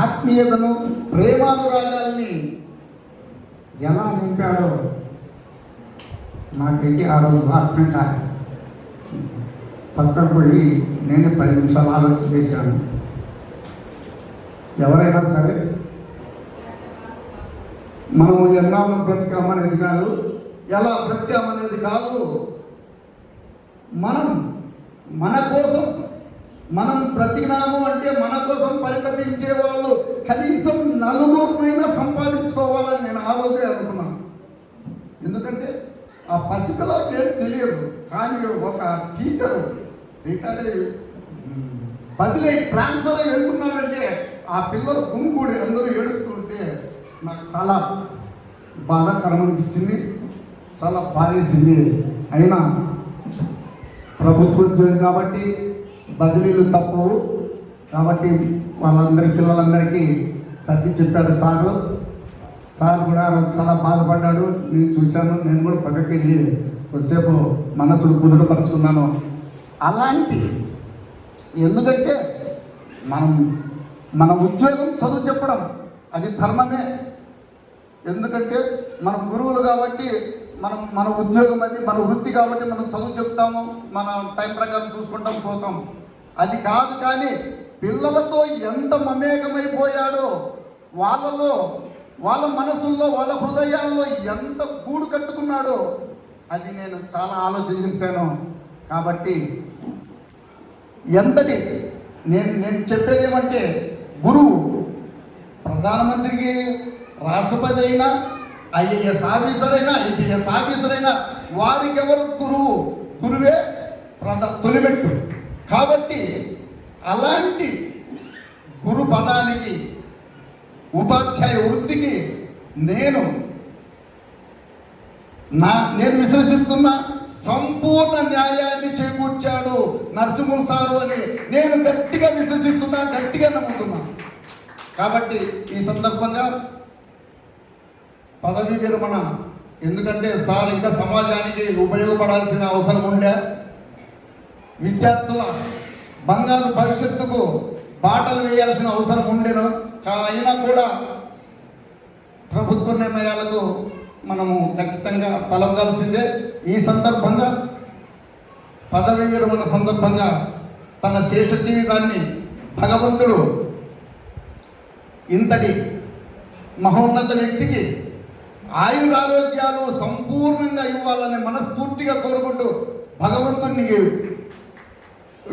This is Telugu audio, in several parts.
ఆత్మీయతను, ప్రేమానురాగాల్ని ఎలా నింపాడో నాకైతే ఆ రోజు అర్థం కాదు. పక్కకు పోయి నేను 10 నిమిషాలు ఆలోచన చేశాను. ఎవరైనా సరే మనము ఎన్నాళ్ళు బ్రతికామనేది కాదు, ఎలా బ్రతికామనేది కాదు, మన కోసం మనం బ్రతికినాము అంటే మన కోసం పరితపించే వాళ్ళు కనీసం 4 సంపాదించుకోవాలని నేను ఆ రోజే అనుకున్నాను. ఎందుకంటే ఆ పసిపిల్లలకి ఏం తెలియదు, కానీ ఒక టీచరు ఏంటంటే బదిలీ ట్రాన్స్ఫర్ అయి వెళ్తున్నాడంటే ఆ పిల్లలు గుంపుడి అందరూ ఏడుస్తుంటే నాకు చాలా బాధాకరం అనిపించింది, చాలా బాధేసింది. అయినా ప్రభుత్వ ఉద్యోగం కాబట్టి బదిలీలు తప్పవు కాబట్టి పిల్లలందరికీ సర్ది చెప్పాడు సార్ కూడా చాలా బాధపడ్డాడు. నేను చూశాను, నేను కూడా పక్కకి వెళ్ళి కొద్దిసేపు మనసును కుదుటపరుచుకున్నాను. అలాంటి ఎందుకంటే మన ఉద్యోగం చదువు చెప్పడం అది ధర్మమే. ఎందుకంటే మనం గురువులు కాబట్టి మన ఉద్యోగం అది, మన వృత్తి కాబట్టి మనం చదువు చెప్తాము, మన టైం ప్రకారం చూసుకుంటాం పోతాం. అది కాదు, కానీ పిల్లలతో ఎంత మమేకమైపోయాడో, వాళ్ళ మనసుల్లో, వాళ్ళ హృదయాల్లో ఎంత గూడు కట్టుకున్నాడో అది నేను చాలా ఆలోచన చేశాను. కాబట్టి నేను చెప్పేది ఏమంటే, గురువు ప్రధానమంత్రికి, రాష్ట్రపతి అయినా, ఐఏఎస్ ఆఫీసర్ అయినా, ఐపీఎస్ ఆఫీసర్ అయినా వారికి ఎవరు గురువే తొలిమెట్టు. కాబట్టి అలాంటి గురు పదానికి, ఉపాధ్యాయ వృత్తికి నేను విశ్వసిస్తున్న సంపూర్ణ న్యాయాన్ని చేకూర్చాడు నరసింహ సారు అని నేను గట్టిగా విశ్వసిస్తున్నా, గట్టిగా నమ్ముతున్నా. కాబట్టి ఈ సందర్భంగా పదవి విరమణ, ఎందుకంటే సార్ ఇంకా సమాజానికి ఉపయోగపడాల్సిన అవసరం ఉండే, విద్యార్థుల బంగారు భవిష్యత్తుకు బాటలు వేయాల్సిన అవసరం ఉండేను. అయినా కూడా ప్రభుత్వ నిర్ణయాలకు మనము ఖచ్చితంగా పలవగాల్సిందే. ఈ సందర్భంగా పదవి విరమణ సందర్భంగా తన శేష జీవితాన్ని భగవంతుడు ఇంతటి మహోన్నత వ్యక్తికి ఆయురారోగ్యాలు సంపూర్ణంగా ఇవ్వాలని మనస్ఫూర్తిగా కోరుకుంటూ భగవంతుని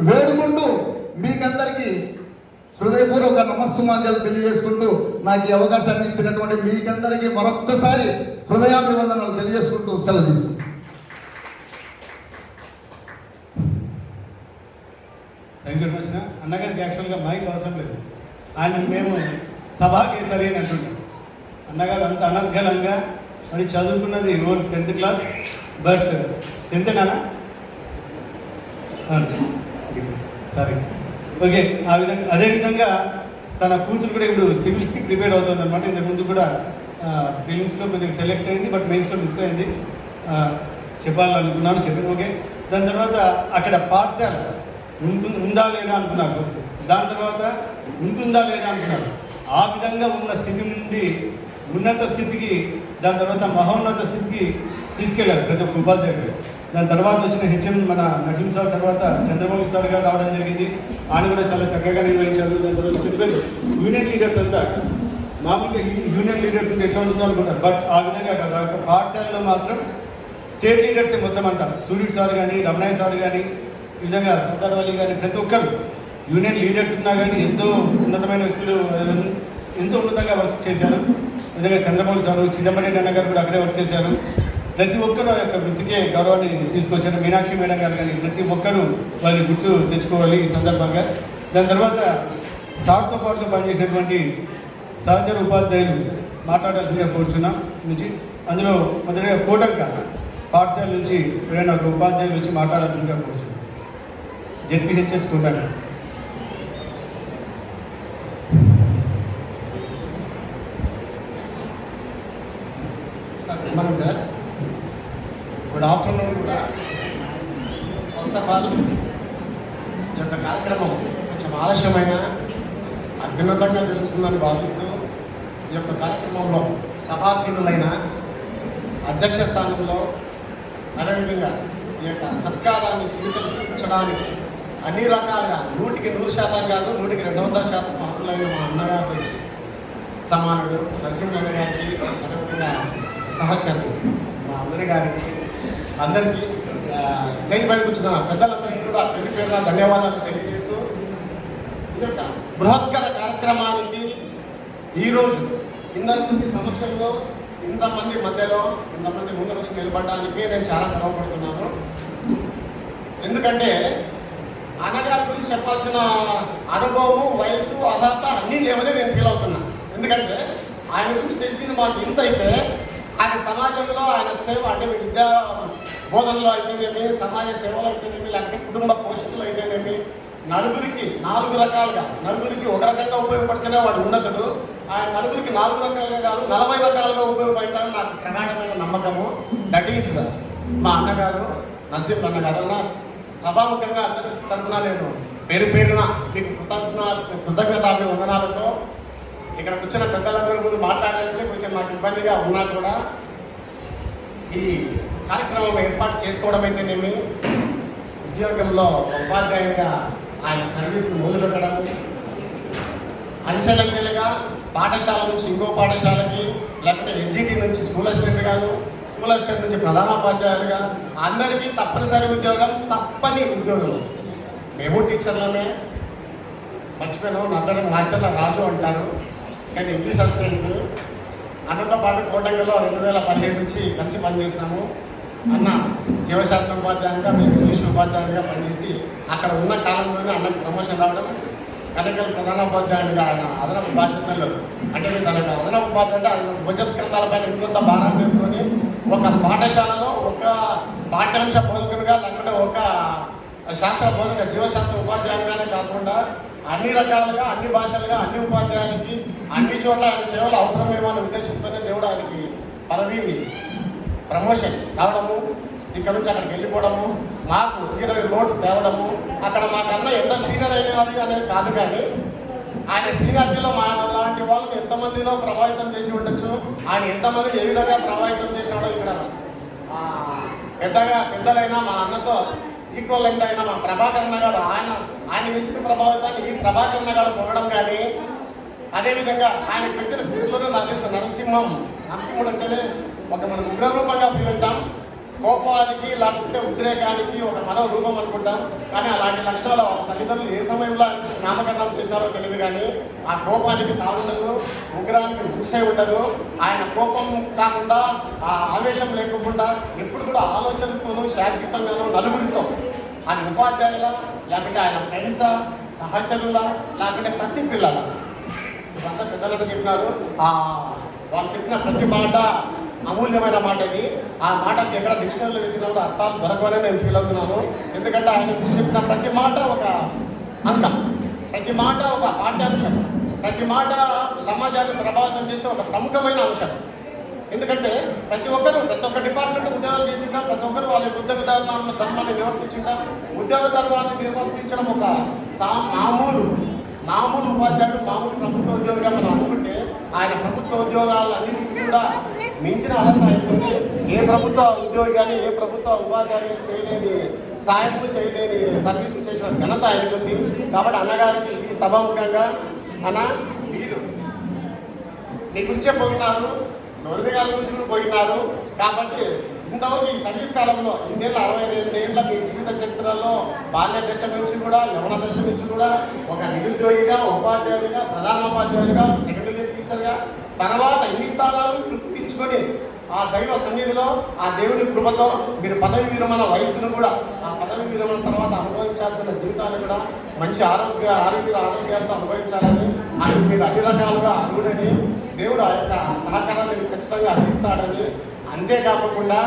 వేడుకుంటూ మీకందరికీ హృదయపూర్వక నమస్సుమాంజలు తెలియజేసుకుంటూ నాకు ఈ అవకాశాన్ని ఇచ్చినటువంటి మీకందరికీ మరొక్కసారి హృదయాభివందనాలు తెలియజేసుకుంటూ సెలవు తీసుకుంటాను. Thank you very much. అన్నగారికి యాక్చువల్గా మైక్ అవసరం లేదు, ఆయన మేము సభాకేసరి అని అంటుంటాం. అన్నగారు అంత అనర్గళంగా మరి చదువుకున్నది own 10th class, but 10th నానా సరే ఓకే. అదేవిధంగా తన కూతురు కూడా ఇప్పుడు సివిల్స్కి ప్రిపేర్ అవుతుంది అనమాట. ఇంతకుముందు కూడా ఫిలిమ్స్లో కొద్దిగా సెలెక్ట్ అయింది, బట్ మెయిన్స్లో మిస్ అయింది. చెప్పాలనుకున్నాను, చెప్పాను ఓకే. దాని తర్వాత అక్కడ పాఠశాల ఉందా లేదా అనుకున్నారు ఫస్ట్, దాని తర్వాత ఉంటుందా లేదా అనుకున్నారు. ఆ విధంగా ఉన్న స్థితి నుండి ఉన్నత స్థితికి, దాని తర్వాత మహోన్నత స్థితికి తీసుకెళ్లారు ప్రతి ఒక్క ఉపాధ్యాయుడు. దాని తర్వాత వచ్చిన హెచ్ఎం మన నరసింహ సార్ తర్వాత చంద్రబాబు సార్ గారు రావడం జరిగింది. ఆయన కూడా చాలా చక్కగా నిర్వహించారు. దాని తర్వాత పెద్ద యూనియన్ లీడర్స్ అంతా మామూలుగా యూనియన్ లీడర్స్ అంటే ఎట్లా ఉంటుందో అనుకుంటారు, బట్ ఆ విధంగా కదా పాఠశాలలో మాత్రం స్టేట్ లీడర్సే మొత్తం అంతా. సూర్యుడు సార్ కానీ, రమణయ్య సార్ కానీ, ఈ విధంగా సర్దార్ వల్లి కానీ ప్రతి ఒక్కరు యూనియన్ లీడర్స్ ఉన్నా కానీ ఎంతో ఉన్నతమైన వ్యక్తులు, ఎంతో ఉన్నతంగా వర్క్ చేశారు. విధంగా చంద్రబాబు సార్, చిదంబరెడ్డి అన్న గారు కూడా అక్కడే వర్క్ చేశారు. ప్రతి ఒక్కరు ఆ యొక్క వృత్తికే గౌరవాన్ని తీసుకొచ్చారు. మీనాక్షి మేడం గారు కానీ ప్రతి ఒక్కరూ వాళ్ళని గుర్తు తెచ్చుకోవాలి ఈ సందర్భంగా. దాని తర్వాత సార్తో పాటుతో పనిచేసినటువంటి సహచర ఉపాధ్యాయులు మాట్లాడాల్సిందిగా కోరుచున్నాం నుంచి. అందులో మొదటిగా కోటంక పాఠశాల నుంచి ఎవరైనా ఒక ఉపాధ్యాయులు వచ్చి మాట్లాడాల్సిందిగా కోరుచున్నాం. జెడ్పీహెచ్ఎస్ కోటంక. మనం సార్ గుడ్ ఆఫ్టర్నూన్ కూడా ఫస్ట్ ఆఫ్ ఆల్ ఈ యొక్క కార్యక్రమం కొంచెం ఆలస్యమైన అత్యున్నతంగా జరుగుతుందని భావిస్తూ ఈ యొక్క కార్యక్రమంలో సభాసీనులైన అధ్యక్ష స్థానంలో అదేవిధంగా ఈ యొక్క సత్కారాన్ని స్వీకరించడానికి అన్ని రకాలుగా 100% కాదు 200% మార్పులైన మా అన్నగారు సమానుడు నరసింహన్న గారికి అదేవిధంగా సహచరులు మా అమ్మని గారికి అందరికీ సైన్ బయటకు వచ్చిన పెద్దలందరికీ కూడా పేరు పేరున ధన్యవాదాలు తెలియజేస్తూ ఈ యొక్క బృహత్కర కార్యక్రమానికి ఈరోజు ఇంతమంది సమక్షంలో ఇంతమంది మధ్యలో ఇంతమంది ముందు వచ్చి నిలబడడానికి నేను చాలా గర్వపడుతున్నాను. ఎందుకంటే అన్నగారి గురించి చెప్పాల్సిన అనుభవం వయసు అర్హత అన్నీ లేవని నేను ఫీల్ అవుతున్నా. ఎందుకంటే ఆయన గురించి తెలిసింది మాకు ఇంత అయితే ఆయన సమాజంలో ఆయన సేవ అంటే విద్యా బోధనలో అయితేనేమి సమాజ సేవలో అయితేనేమి లేకపోతే కుటుంబ పోషకులు అయితేనేమి నలుగురికి 4 రకాలుగా నలుగురికి ఒక రకంగా ఉపయోగపడితేనే వాడు ఉన్నతుడు. ఆయన నలుగురికి 4 రకాలుగా కాదు 40 రకాలుగా ఉపయోగపడతారని నాకు ప్రగాఢమైన నమ్మకము. దట్ ఈస్ మా అన్నగారు నరసింహ అన్నగారు. అన్న సభాముఖంగా అందరి తరఫున నేను పేరు పేరున మీకు కృతజ్ఞతాభి వందనాలతో ఇక్కడ కూర్చున్న పెద్దలందరి ముందు మాట్లాడాలంటే కొంచెం నాకు ఇబ్బందిగా ఉన్నా కూడా ఈ కార్యక్రమం ఏర్పాటు చేసుకోవడం అయితేనేమి ఉద్యోగంలో ఉపాధ్యాయునిగా ఆయన సర్వీస్ మొదలుపెట్టడం అంచెలంచెలుగా పాఠశాల నుంచి ఇంకో పాఠశాలకి లేకపోతే ఎస్జిటి నుంచి స్కూల్ అసిస్టెంట్ గాను స్కూల్ అసిస్టెంట్ నుంచి ప్రధానోపాధ్యాయులుగా అందరికీ తప్పనిసరి ఉద్యోగం తప్పని ఉద్యోగం. మేము టీచర్లమే మర్చిపోయాను. నా పేరు మాచర్ల రాజు అంటారు కానీ ఇంగ్లీష్ అసిస్టెంట్. అన్నతో పాటు కోటంగల్లో 2015 నుంచి కలిసి పనిచేసినాము. అన్న జీవశాస్త్ర ఉపాధ్యాయునిగా మేము ఇంగ్లీష్ ఉపాధ్యాయునిగా పనిచేసి అక్కడ ఉన్న కాలంలోనే అన్నకు ప్రమోషన్ రావడం కనకల్ ప్రధానోపాధ్యాయునిగా ఆయన అదనపు బాధ్యతలు అంటే తన అదనపు బాధ్యత ఆయన భుజస్కంధాలపైన ఇంకొంత భారాన్ని వేసుకొని ఒక పాఠశాలలో ఒక పాఠ్యాంశ బోధకునిగా లేకుంటే ఒక శాస్త్ర బోధక జీవశాస్త్ర ఉపాధ్యాయునిగానే కాకుండా అన్ని రకాలుగా అన్ని భాషలుగా అన్ని ఉపాధ్యాయులకి అన్ని చోట్ల ఆయన సేవలు అవసరమేమో అనే ఉద్దేశంతోనే దేవుడు ఆయనకి పదవి ప్రమోషన్ రావడము ఇక్కడ నుంచి అక్కడికి వెళ్ళిపోవడము మాకు 20 నోట్లు తేవడము అక్కడ మాకన్నా ఎంత సీనియర్ అయినది అనేది కాదు కానీ ఆయన సీనియారిటీలో మా లాంటి వాళ్ళని ఎంతమందినో ప్రభావితం చేసి ఉండొచ్చు. ఆయన ఎంతమంది ఏ విధంగా ప్రభావితం చేసినాడో ఇక్కడ పెద్దలైనా మా అన్నతో ఈక్వలెంట్ అయిన మా ప్రభాకరణ గారు ఆయన ఇచ్చిన ప్రభావితాన్ని ఈ ప్రభాకరణ గారు పొగడం కానీ అదేవిధంగా ఆయన పెట్టిన పేరులోనే నాకు తెలిసిన నరసింహుడు అంటేనే ఒక మనం ఉగ్రరూపంగా ఫీల్ అవుతాం. కోపానికి లేకపోతే ఉద్రేకానికి ఒక మరో రూపం అనుకుంటాం కానీ అలాంటి లక్షణాలు వాళ్ళ తల్లిదండ్రులు ఏ సమయంలో నామకరణం చేశారో తెలియదు కానీ ఆ కోపానికి తాగుండదు, ఉగ్రానికి ఊసే ఉండదు. ఆయన కోపం కాకుండా ఆ ఆవేశం లేకుండా ఎప్పుడు కూడా ఆలోచనతోనూ శాంతియుతంగానూ నలుగురితో అది ఉపాధ్యాయుల లేకపోతే ఆయన ఫ్రెండ్సా సహచరుల లేకపోతే పసి పిల్లల ఇవంతా పెద్దలతో చెప్పినారు. వాళ్ళు చెప్పిన ప్రతి మాట అమూల్యమైన మాట ఇది. ఆ మాటకి ఎక్కడ డిక్షనరీలో వెతికినప్పుడు అర్థాలు దొరకవనే నేను ఫీల్ అవుతున్నాను. ఎందుకంటే ఆయన చెప్పిన ప్రతి మాట ఒక అంగం, ప్రతి మాట ఒక పాఠ్యాంశం, ప్రతి మాట సమాజాన్ని ప్రభావితం చేసే ఒక ప్రముఖమైన అంశం. ఎందుకంటే ప్రతి ఒక్క డిపార్ట్మెంట్ ఉద్యోగాలు చేసిందా ప్రతి ఒక్కరు వాళ్ళ ఉద్యోగ ధర్మాన్ని నిర్వర్తించిందా. ఉద్యోగ ధర్మాన్ని నిర్వర్తించడం ఒక మామూలు ఉపాధ్యాయుడు మామూలు ప్రభుత్వ ఉద్యోగిగా మనం అనుకుంటే ఆయన ప్రభుత్వ ఉద్యోగాలన్నింటినీ కూడా మించిన అర్హత అయిపోయింది. ఏ ప్రభుత్వ ఉద్యోగి కానీ ఏ ప్రభుత్వ ఉపాధ్యాయుడు చేయలేని సాయము చేయలేని సర్వీస్ చేసిన ఘనత ఆయనకుంది. కాబట్టి అన్నగారికి ఈ సభాముఖంగా అన్న మీరు మీ గురించే పోయినారు, నోరుని గారి గురించి కూడా పోయినారు. కాబట్టి ఇంతవరకు ఈ సర్వీస్ కాలంలో 62 ఏళ్ళ మీ జీవిత చరిత్రలో బాల్య దశ నుంచి కూడా యవన దశ నుంచి కూడా ఒక నిరుద్యోగిగా ఉపాధ్యాయుడిగా ప్రధానోపాధ్యాయుడిగా సెకండరీ టీచర్గా తర్వాత ఇన్ని స్థానాలు గుర్తించుకొని ఆ దైవ సన్నిధిలో ఆ దేవుని కృపతో మీరు పదవి విరమణ వయసును కూడా ఆ పదవి విరమణ తర్వాత అనుభవించాల్సిన జీవితాన్ని కూడా మంచి ఆరోగ్యాలతో అనుభవించాలని ఆయన మీరు అన్ని రకాలుగా అర్హుడని దేవుడు ఆ యొక్క సహకారాన్ని ఖచ్చితంగా అందిస్తాడని. అంతేకాకుండా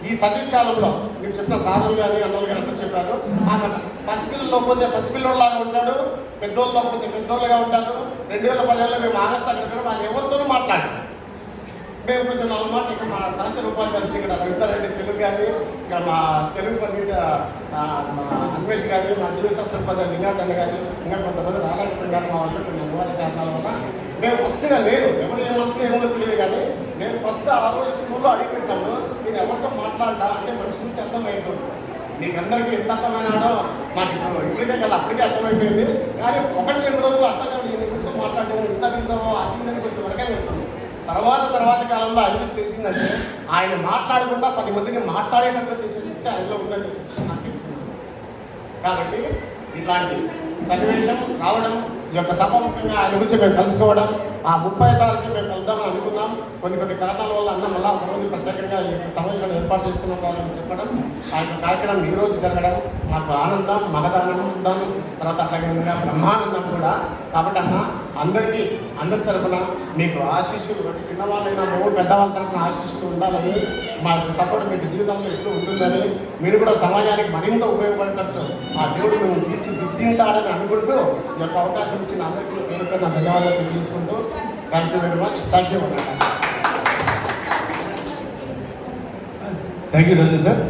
ఈ సర్వీస్ కాలంలో మీరు చెప్పిన సాధనలు కానీ అన్నలు కానీ అంతా చెప్పారు. ఆమె పసిపిల్లల్లో పోతే పసిపిల్లలాగా ఉంటాడు, పెద్దోళ్ళలో పోతే పెద్దోళ్ళుగా ఉంటారు. 2010 మేము ఆగస్టు అక్కడ వాళ్ళు ఎవరితోనూ మాట్లాడారు. మేము కొంచెం 4 మాటలు ఇక్కడ మా సంస్థ ఉపాధ్యాయులు ఇక్కడ రవితారెడ్డి తెలుగు కానీ ఇక్కడ మా తెలుగు పండిత మా అన్వేష్ కానీ మా జీవశాస్త్ర ఉపాధ్యాయులు లింగాటన్న కానీ ఇంకా కొంతమంది రాధాకృష్ణ గారు ఫస్ట్గా నేను ఎవరు ఏ మనసులో ఏమో తెలియదు కానీ నేను ఫస్ట్ ఆ రోజు స్కూల్లో అడిగిపెట్టినప్పుడు నేను ఎవరితో మాట్లాడా అంటే మనిషి గురించి అర్థమైంది. మీకు అందరికీ ఎంత అర్థమైనాడో మాకు ఇప్పటికే కదా అప్పటికే అర్థమైపోయింది. కానీ 1-2 రోజులు అర్థం కాదు నేను ఎవరితో మాట్లాడాను ఇంత తీసామో అది ఇదని కొంచెం వరకే ఉంటుంది. తర్వాత కాలంలో ఆయన గురించి తెలిసిందంటే ఆయన మాట్లాడకుండా 10 మందిని మాట్లాడేటట్లు చేసే శక్తి ఆయనలో ఉందని నాకు తెలుసుకున్నాను. కాబట్టి ఇట్లాంటి సన్నివేశం రావడం ఈ యొక్క సభాముఖంగా ఆయన గురించి మేము కలుసుకోవడం, ఆ 30 తారీఖు మేము కలుద్దామని అనుకున్నాం. కొన్ని కారణాల వల్ల అన్న మళ్ళా ఒక రోజు ప్రత్యేకంగా ఈ యొక్క సమావేశాన్ని ఏర్పాటు చేసుకున్నాం వాళ్ళని చెప్పడం, ఆ యొక్క కార్యక్రమం ఈ రోజు జరగడం మాకు ఆనందం, మహదానందం, తర్వాత అట్లాగే బ్రహ్మానందం కూడా. కాబట్టి అన్న అందరి తరఫున మీకు ఆశీస్సులు, చిన్నవాళ్ళైనా మేము పెద్దవాళ్ళ తరఫున ఆశీస్సులు ఉండాలని, మా సపోర్ట్ మీకు జీవితంలో ఎప్పుడు ఉంటుందని, మీరు కూడా సమాజానికి మరింత ఉపయోగపడేటట్టు ఆ దేవుడు మేము తీర్చిదిద్దింటాడని అనుకుంటూ ఈ యొక్క అవకాశం ఇచ్చిన అందరికీ పేరు పేరున ధన్యవాదాలు తెలియజేసుకుంటూ thank you very much. Thank you thank you రోజు సార్.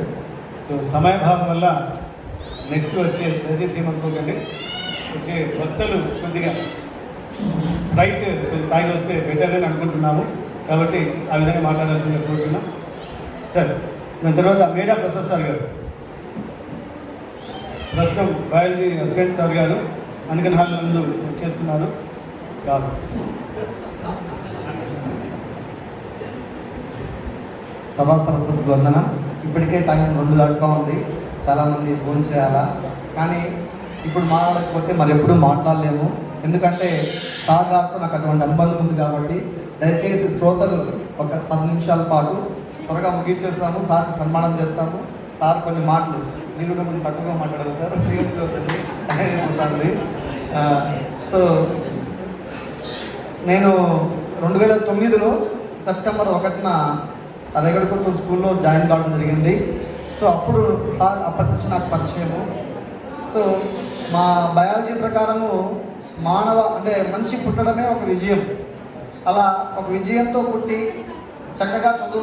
సో సమయభావం వల్ల నెక్స్ట్ వచ్చే దయచేసి ఏమనుకోకండి, వచ్చే భక్తులు కొద్దిగా స్ప్రైట్ కొద్దిగా తాగి వస్తే బెటర్ అని అనుకుంటున్నాము. కాబట్టి ఆ విధంగా మాట్లాడాల్సిందిగా కోరుతున్నాం సార్. దాని తర్వాత మేడా ప్రసాద్ సార్ గారు, ప్రస్తుతం బయాలజీ అసిస్టెంట్ సార్ గారు అందుకని హాల్ నందు చేస్తున్నారు. కాదు సభా సరస్వతికి వందన. ఇప్పటికే టైం 2 దాటుతా ఉంది, చాలామంది ఫోన్ చేయాలా, కానీ ఇప్పుడు మాట్లాడకపోతే మరి ఎప్పుడు మాట్లాడలేము. ఎందుకంటే సార్ గారితో నాకు అటువంటి అనుబంధం ఉంది కాబట్టి దయచేసి శ్రోతలు ఒక 10 నిమిషాల పాటు త్వరగా ముగించేస్తాము, సార్కి సన్మానం చేస్తాము. సార్ కొన్ని మాటలు నేను కూడా కొంచెం తక్కువగా మాట్లాడాలి సార్, అయిపోతుంది. సో నేను 2009లో సెప్టెంబర్ 1న రేగడికొత్తూరు స్కూల్లో జాయిన్ కావడం జరిగింది. సో అప్పుడు సార్ అప్పటి నుంచి నాకు పరిచయము. సో మా బయాలజీ ప్రకారము మనిషి పుట్టడమే ఒక విజయం. అలా ఒక విజయంతో పుట్టి చక్కగా చదువు